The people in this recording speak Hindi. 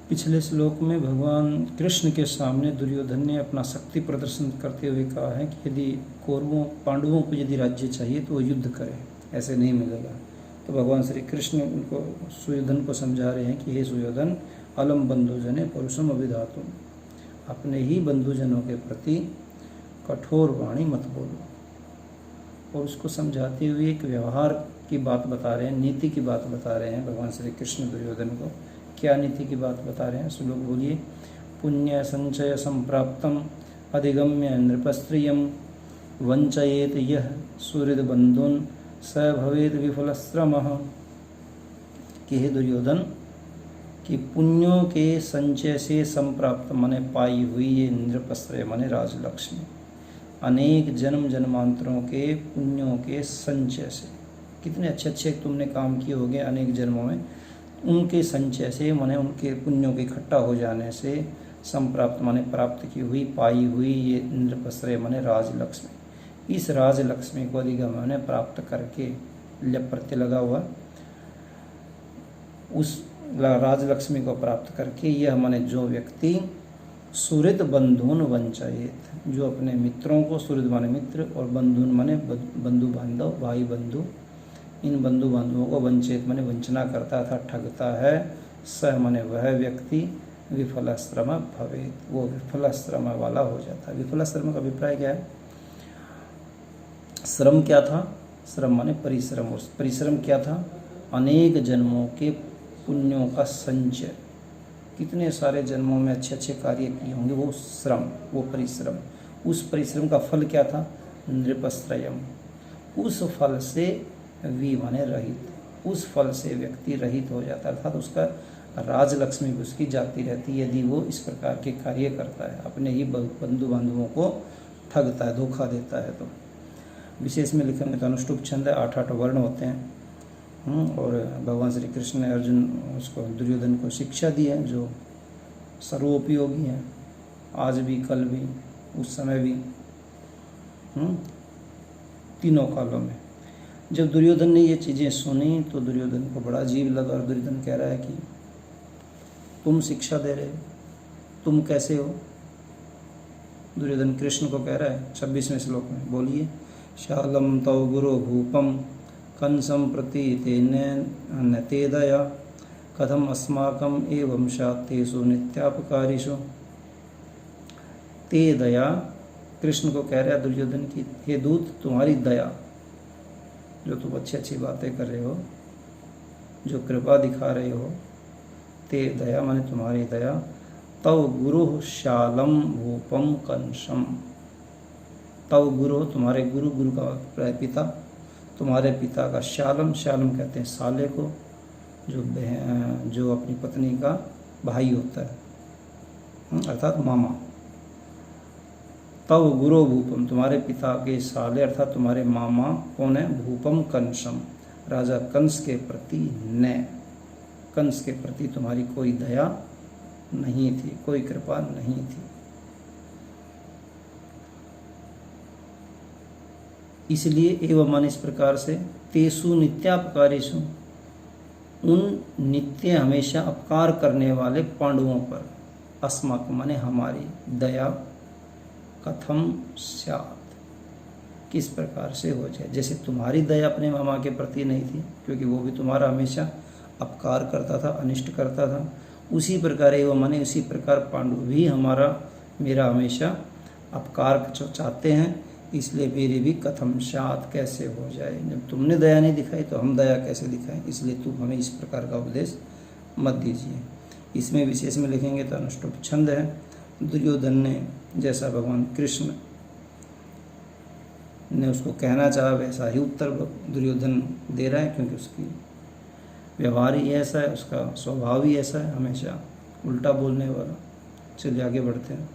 पिछले श्लोक में भगवान कृष्ण के सामने दुर्योधन ने अपना शक्ति प्रदर्शन करते हुए कहा है कि यदि कौरवों पांडवों को यदि राज्य चाहिए तो वो युद्ध करें, ऐसे नहीं मिलेगा। तो भगवान श्री कृष्ण उनको सुयोधन को समझा रहे हैं कि हे सुयोधन, अलम बंधुजने परुषम अभिधातुम, अपने ही बंधुजनों के प्रति कठोर वाणी मत बोलो। और उसको समझाते हुए एक व्यवहार की बात बता रहे हैं, नीति की बात बता रहे हैं भगवान श्री कृष्ण दुर्योधन को। क्या नीति की बात बता रहे हैं? श्लोक बोलिए। पुण्य संचय संप्राप्तम अधिगम्य नृपस्त्रियम वंचयेत यह सुहृद बंधुन स भवेद विफलश्रमः। कि हे दुर्योधन, कि पुण्यों के संचय से संप्राप्त माने पाई हुई ये नृपश्रय माने राजलक्ष्मी, अनेक जन्म जन्मांतरों के पुण्यों के संचय से, कितने अच्छे अच्छे तुमने काम किए होंगे अनेक जन्मों में, उनके संचय से माने उनके पुण्यों के इकट्ठा हो जाने से संप्राप्त माने प्राप्त की हुई पाई हुई ये नृपश्रय माने राजलक्ष्मी, इस राजलक्ष्मी को अधिगम माने प्राप्त करके, लप प्रत्यय लगा हुआ, उस राजलक्ष्मी को प्राप्त करके यह माने जो व्यक्ति सुहृद बंधुन वंचयेत, जो अपने मित्रों को, सुहृद माने मित्र और बंधुन माने बंधु बांधव, भाई बंधु, इन बंधु बांधवों को वंचित माने वंचना करता था, ठगता है, स माने वह व्यक्ति विफलश्रम भवेत, वो विफलश्रम वाला हो जाता है। विफलश्रम का अभिप्राय क्या है? श्रम क्या था? श्रम माने परिश्रम, और परिश्रम क्या था? अनेक जन्मों के पुण्यों का संचय, कितने सारे जन्मों में अच्छे अच्छे कार्य किए होंगे, वो श्रम, वो परिश्रम, उस परिश्रम का फल क्या था? नृपश्रयम, उस फल से वी माने रहित, उस फल से व्यक्ति रहित हो जाता है, अर्थात उसका राजलक्ष्मी उसकी जाती रहती है यदि वो इस प्रकार के कार्य करता है, अपने ही बंधु बांधवों को ठगता है, धोखा देता है। तो विशेष में लिखेंगे तो अनुष्टुप छंद है, 8 वर्ण होते हैं। और भगवान श्री कृष्ण ने अर्जुन उसको दुर्योधन को शिक्षा दी है जो सर्वोपयोगी है, आज भी, कल भी, उस समय भी, तीनों कालों में। जब दुर्योधन ने ये चीज़ें सुनी तो दुर्योधन को बड़ा अजीब लगा, और दुर्योधन कह रहा है कि तुम शिक्षा दे रहे हो, तुम कैसे हो? दुर्योधन कृष्ण को कह रहा है 26वें श्लोक में, बोलिए। शालम तव गुरो भूपम कंसम प्रति तेन ते दया कथम अस्माकम एवं शातेषु नित्यापकारिषु। ते दया, कृष्ण को कह रहा है दुर्योधन की, हे दूत, तुम्हारी दया, जो तुम अच्छी अच्छी बातें कर रहे हो, जो कृपा दिखा रहे हो, ते दया माने तुम्हारी दया, तव गुरु शालम भूपम कंसम, तव गुरु तुम्हारे गुरु, गुरु का पिता, तुम्हारे पिता का शालम, शालम कहते हैं साले को, जो अपनी पत्नी का भाई होता है, अर्थात मामा। तव गुरु भूपम, तुम्हारे पिता के साले अर्थात तुम्हारे मामा कौन है? भूपम कंसम, राजा कंस के प्रति न, कंस के प्रति तुम्हारी कोई दया नहीं थी, कोई कृपा नहीं थी। इसलिए एवं मान इस प्रकार से, तेसु नित्यापकारिषु, उन नित्य हमेशा अपकार करने वाले पांडवों पर, अस्माक माने हमारी, दया कथम स्यात्, किस प्रकार से हो जाए। जैसे तुम्हारी दया अपने मामा के प्रति नहीं थी क्योंकि वो भी तुम्हारा हमेशा अपकार करता था, अनिष्ट करता था, उसी प्रकार एवं माने उसी प्रकार पांडु भी मेरा हमेशा अपकार चाहते हैं, इसलिए मेरी भी कथम स्यात्, कैसे हो जाए। जब तुमने दया नहीं दिखाई तो हम दया कैसे दिखाएं, इसलिए तुम हमें इस प्रकार का उपदेश मत दीजिए। इसमें विशेष में लिखेंगे तो अनुष्टुप छंद है। दुर्योधन ने जैसा भगवान कृष्ण ने उसको कहना चाहा वैसा ही उत्तर दुर्योधन दे रहा है, क्योंकि उसकी व्यवहार ही ऐसा है, उसका स्वभाव ही ऐसा है, हमेशा उल्टा बोलने वाला। चलिए आगे बढ़ते हैं।